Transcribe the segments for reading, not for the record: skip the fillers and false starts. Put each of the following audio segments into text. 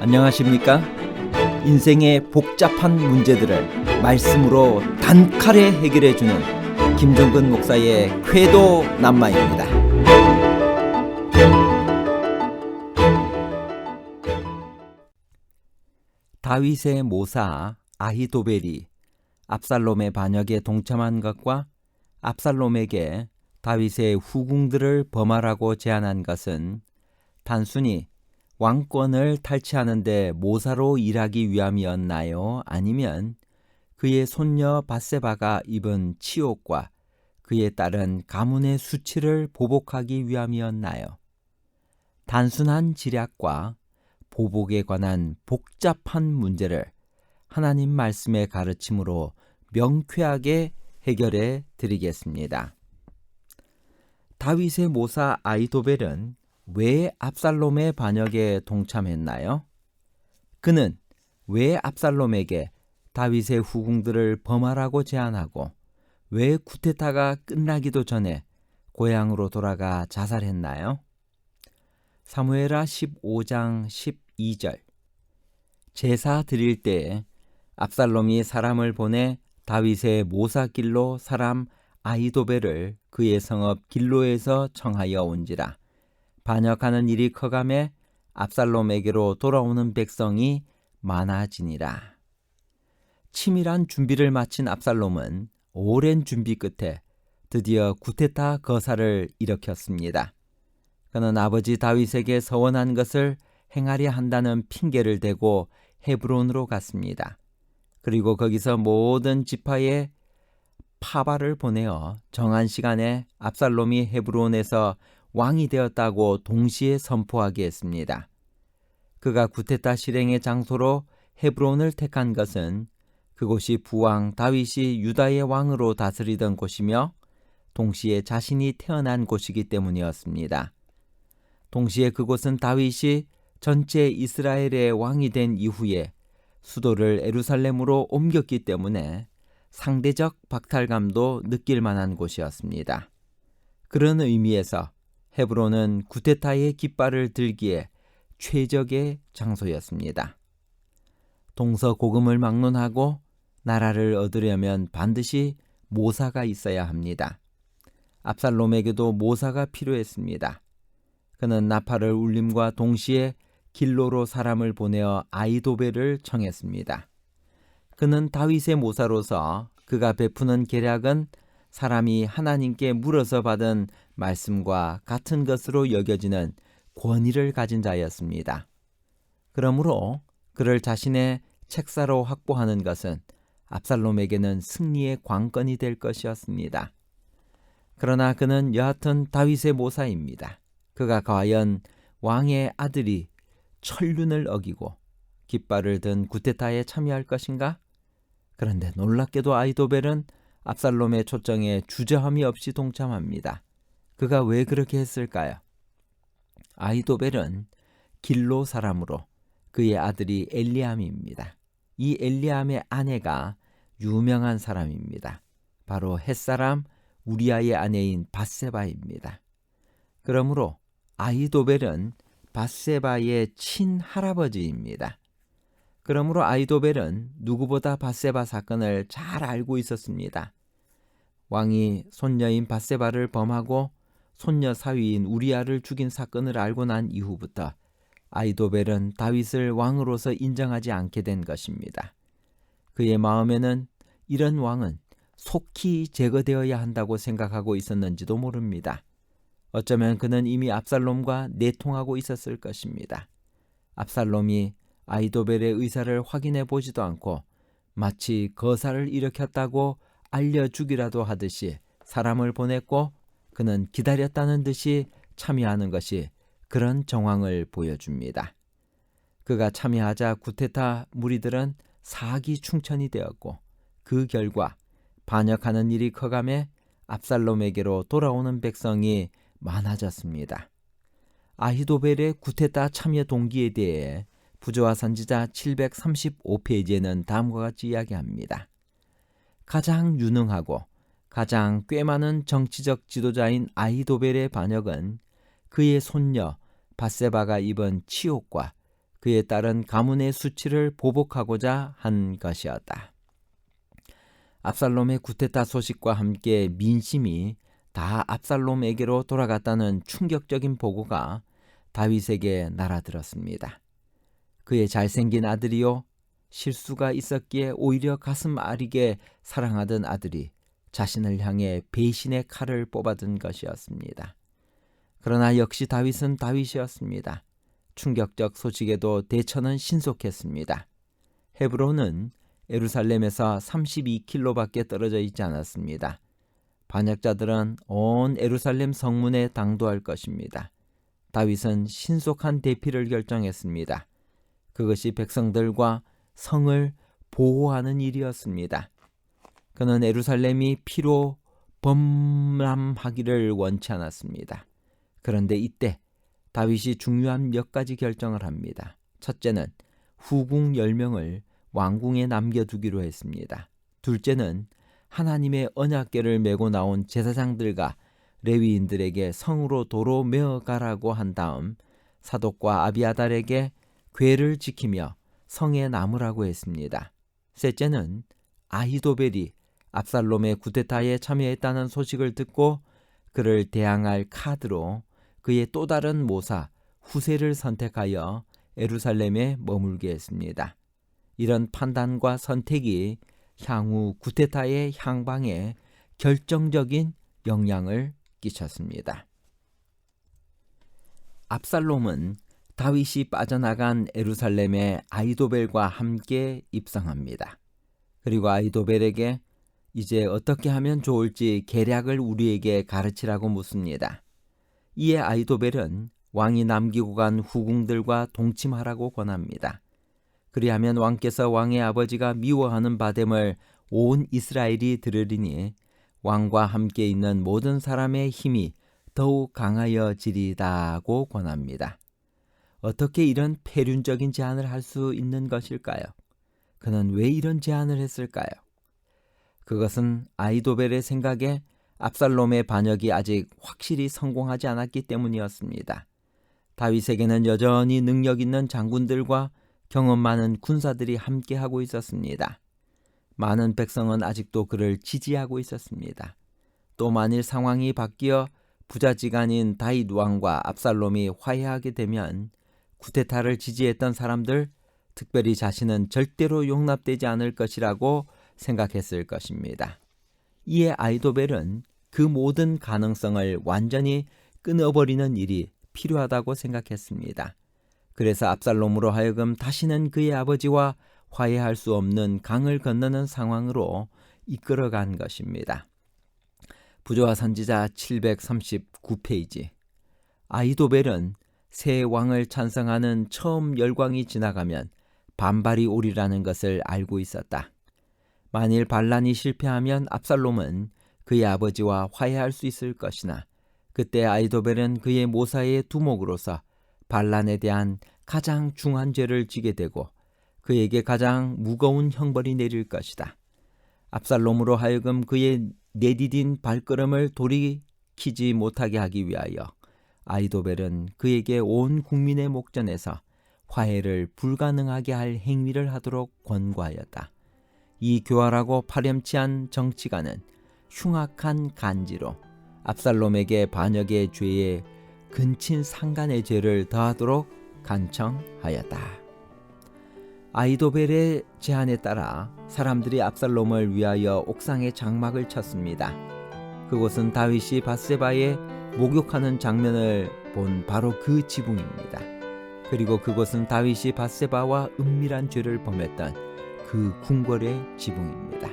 안녕하십니까? 인생의 복잡한 문제들을 말씀으로 단칼에 해결해주는 김종근 목사의 쾌도 남마입니다. 다윗의 모사 아히도벨이 압살롬의 반역에 동참한 것과 압살롬에게 다윗의 후궁들을 범하라고 제안한 것은 단순히 왕권을 탈취하는 데 모사로 일하기 위함이었나요? 아니면 그의 손녀 밧세바가 입은 치욕과 그에 따른 가문의 수치를 보복하기 위함이었나요? 단순한 지략과 보복에 관한 복잡한 문제를 하나님 말씀의 가르침으로 명쾌하게 해결해 드리겠습니다. 다윗의 모사 아히도벨은 왜 압살롬의 반역에 동참했나요? 그는 왜 압살롬에게 다윗의 후궁들을 범하라고 제안하고 왜 쿠데타가 끝나기도 전에 고향으로 돌아가 자살했나요? 사무엘하 15장 12절 제사 드릴 때에 압살롬이 사람을 보내 다윗의 모사길로 사람 아히도벨을 그의 성읍 길로에서 청하여 온지라. 반역하는 일이 커가매 압살롬에게로 돌아오는 백성이 많아지니라. 치밀한 준비를 마친 압살롬은 오랜 준비 끝에 드디어 쿠데타 거사를 일으켰습니다. 그는 아버지 다윗에게 서원한 것을 행하려 한다는 핑계를 대고 헤브론으로 갔습니다. 그리고 거기서 모든 지파에 파발을 보내어 정한 시간에 압살롬이 헤브론에서 왕이 되었다고 동시에 선포하게 했습니다. 그가 쿠데타 실행의 장소로 헤브론을 택한 것은 그곳이 부왕 다윗이 유다의 왕으로 다스리던 곳이며 동시에 자신이 태어난 곳이기 때문이었습니다. 동시에 그곳은 다윗이 전체 이스라엘의 왕이 된 이후에 수도를 예루살렘으로 옮겼기 때문에 상대적 박탈감도 느낄 만한 곳이었습니다. 그런 의미에서 헤브론은 쿠데타의 깃발을 들기에 최적의 장소였습니다. 동서고금을 막론하고 나라를 얻으려면 반드시 모사가 있어야 합니다. 압살롬에게도 모사가 필요했습니다. 그는 나팔을 울림과 동시에 길로로 사람을 보내어 아히도벨을 청했습니다. 그는 다윗의 모사로서 그가 베푸는 계략은 사람이 하나님께 물어서 받은 말씀과 같은 것으로 여겨지는 권위를 가진 자였습니다. 그러므로 그를 자신의 책사로 확보하는 것은 압살롬에게는 승리의 관건이 될 것이었습니다. 그러나 그는 여하튼 다윗의 모사입니다. 그가 과연 왕의 아들이 천륜을 어기고 깃발을 든 쿠데타에 참여할 것인가? 그런데 놀랍게도 아히도벨은 압살롬의 초청에 주저함이 없이 동참합니다. 그가 왜 그렇게 했을까요? 아히도벨은 길로 사람으로 그의 아들이 엘리암입니다. 이 엘리암의 아내가 유명한 사람입니다. 바로 햇사람 우리아의 아내인 밧세바입니다. 그러므로 아히도벨은 밧세바의 친할아버지입니다. 그러므로 아히도벨은 누구보다 밧세바 사건을 잘 알고 있었습니다. 왕이 손녀인 밧세바를 범하고 손녀 사위인 우리아를 죽인 사건을 알고 난 이후부터 아히도벨은 다윗을 왕으로서 인정하지 않게 된 것입니다. 그의 마음에는 이런 왕은 속히 제거되어야 한다고 생각하고 있었는지도 모릅니다. 어쩌면 그는 이미 압살롬과 내통하고 있었을 것입니다. 압살롬이 아히도벨의 의사를 확인해 보지도 않고 마치 거사를 일으켰다고 알려주기라도 하듯이 사람을 보냈고 그는 기다렸다는 듯이 참여하는 것이 그런 정황을 보여줍니다. 그가 참여하자 쿠데타 무리들은 사기충천이 되었고 그 결과 반역하는 일이 커가매 압살롬에게로 돌아오는 백성이 많아졌습니다. 아히도벨의 쿠데타 참여 동기에 대해 부조와 선지자 735페이지에는 다음과 같이 이야기합니다. 가장 유능하고 가장 꽤 많은 정치적 지도자인 아히도벨의 반역은 그의 손녀 밧세바가 입은 치욕과 그에 따른 가문의 수치를 보복하고자 한 것이었다. 압살롬의 쿠데타 소식과 함께 민심이 다 압살롬에게로 돌아갔다는 충격적인 보고가 다윗에게 날아들었습니다. 그의 잘생긴 아들이요, 실수가 있었기에 오히려 가슴 아리게 사랑하던 아들이 자신을 향해 배신의 칼을 뽑아든 것이었습니다. 그러나 역시 다윗은 다윗이었습니다. 충격적 소식에도 대처는 신속했습니다. 헤브론은 예루살렘에서 32km밖에 떨어져 있지 않았습니다. 반역자들은 온 예루살렘 성문에 당도할 것입니다. 다윗은 신속한 대피를 결정했습니다. 그것이 백성들과 성을 보호하는 일이었습니다. 그는 예루살렘이 피로 범람하기를 원치 않았습니다. 그런데 이때 다윗이 중요한 몇 가지 결정을 합니다. 첫째는 후궁 10명을 왕궁에 남겨두기로 했습니다. 둘째는 하나님의 언약궤를 메고 나온 제사장들과 레위인들에게 성으로 도로 메어가라고 한 다음 사독과 아비아달에게 궤를 지키며 성에 남으라고 했습니다. 셋째는 아히도벨이 압살롬의 쿠데타에 참여했다는 소식을 듣고 그를 대항할 카드로 그의 또 다른 모사 후세를 선택하여 예루살렘에 머물게 했습니다. 이런 판단과 선택이 향후 쿠데타의 향방에 결정적인 영향을 끼쳤습니다. 압살롬은 다윗이 빠져나간 예루살렘에 아히도벨과 함께 입성합니다. 그리고 아히도벨에게 이제 어떻게 하면 좋을지 계략을 우리에게 가르치라고 묻습니다. 이에 아히도벨은 왕이 남기고 간 후궁들과 동침하라고 권합니다. 그리하면 왕께서 왕의 아버지가 미워하는 바됨을 온 이스라엘이 들으리니 왕과 함께 있는 모든 사람의 힘이 더욱 강하여지리다고 권합니다. 어떻게 이런 폐륜적인 제안을 할 수 있는 것일까요? 그는 왜 이런 제안을 했을까요? 그것은 아히도벨의 생각에 압살롬의 반역이 아직 확실히 성공하지 않았기 때문이었습니다. 다윗에게는 여전히 능력 있는 장군들과 경험 많은 군사들이 함께하고 있었습니다. 많은 백성은 아직도 그를 지지하고 있었습니다. 또 만일 상황이 바뀌어 부자지간인 다윗 왕과 압살롬이 화해하게 되면 쿠데타를 지지했던 사람들, 특별히 자신은 절대로 용납되지 않을 것이라고 생각했을 것입니다. 이에 아히도벨은 그 모든 가능성을 완전히 끊어버리는 일이 필요하다고 생각했습니다. 그래서 압살롬으로 하여금 다시는 그의 아버지와 화해할 수 없는 강을 건너는 상황으로 이끌어간 것입니다. 부조와 선지자 739페이지. 아히도벨은 새 왕을 찬성하는 처음 열광이 지나가면 반발이 오리라는 것을 알고 있었다. 만일 반란이 실패하면 압살롬은 그의 아버지와 화해할 수 있을 것이나 그때 아히도벨은 그의 모사의 두목으로서 반란에 대한 가장 중한 죄를 지게 되고 그에게 가장 무거운 형벌이 내릴 것이다. 압살롬으로 하여금 그의 내디딘 발걸음을 돌이키지 못하게 하기 위하여 아히도벨은 그에게 온 국민의 목전에서 화해를 불가능하게 할 행위를 하도록 권고하였다. 이 교활하고 파렴치한 정치가는 흉악한 간지로 압살롬에게 반역의 죄에 근친 상간의 죄를 더하도록 간청하였다. 아히도벨의 제안에 따라 사람들이 압살롬을 위하여 옥상에 장막을 쳤습니다. 그곳은 다윗이 밧세바에 목욕하는 장면을 본 바로 그 지붕입니다. 그리고 그곳은 다윗이 밧세바와 은밀한 죄를 범했던 그 궁궐의 지붕입니다.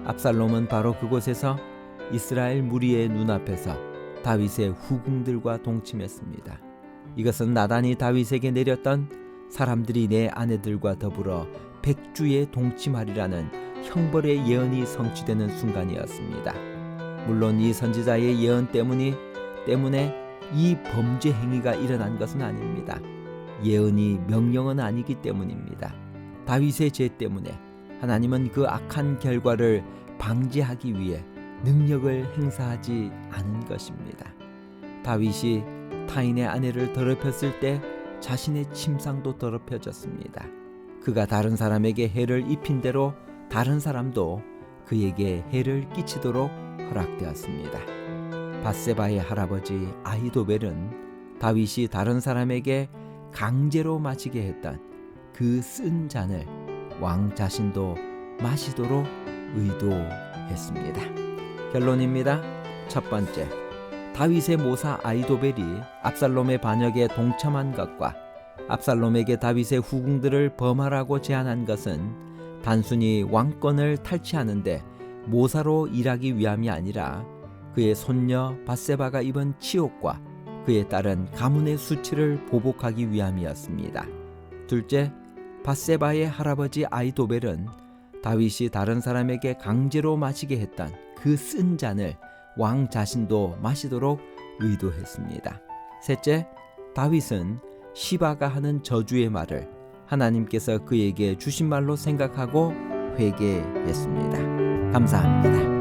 압살롬은 바로 그곳에서 이스라엘 무리의 눈앞에서 다윗의 후궁들과 동침했습니다. 이것은 나단이 다윗에게 내렸던 사람들이 내 아내들과 더불어 백주에 동침하리라는 형벌의 예언이 성취되는 순간이었습니다. 물론 이 선지자의 예언 때문에 이 범죄 행위가 일어난 것은 아닙니다. 예언이 명령은 아니기 때문입니다. 다윗의 죄 때문에 하나님은 그 악한 결과를 방지하기 위해 능력을 행사하지 않은 것입니다. 다윗이 타인의 아내를 더럽혔을 때 자신의 침상도 더럽혀졌습니다. 그가 다른 사람에게 해를 입힌 대로 다른 사람도 그에게 해를 끼치도록 허락되었습니다. 밧세바의 할아버지 아히도벨은 다윗이 다른 사람에게 강제로 마시게 했던 그 쓴 잔을 왕 자신도 마시도록 의도했습니다. 결론입니다. 첫 번째, 다윗의 모사 아히도벨이 압살롬의 반역에 동참한 것과 압살롬에게 다윗의 후궁들을 범하라고 제안한 것은 단순히 왕권을 탈취하는데 모사로 일하기 위함이 아니라 그의 손녀 밧세바가 입은 치욕과 그에 따른 가문의 수치를 보복하기 위함이었습니다. 둘째, 밧세바의 할아버지 아히도벨은 다윗이 다른 사람에게 강제로 마시게 했던 그 쓴 잔을 왕 자신도 마시도록 의도했습니다. 셋째, 다윗은 시바가 하는 저주의 말을 하나님께서 그에게 주신 말로 생각하고 회개했습니다. 감사합니다.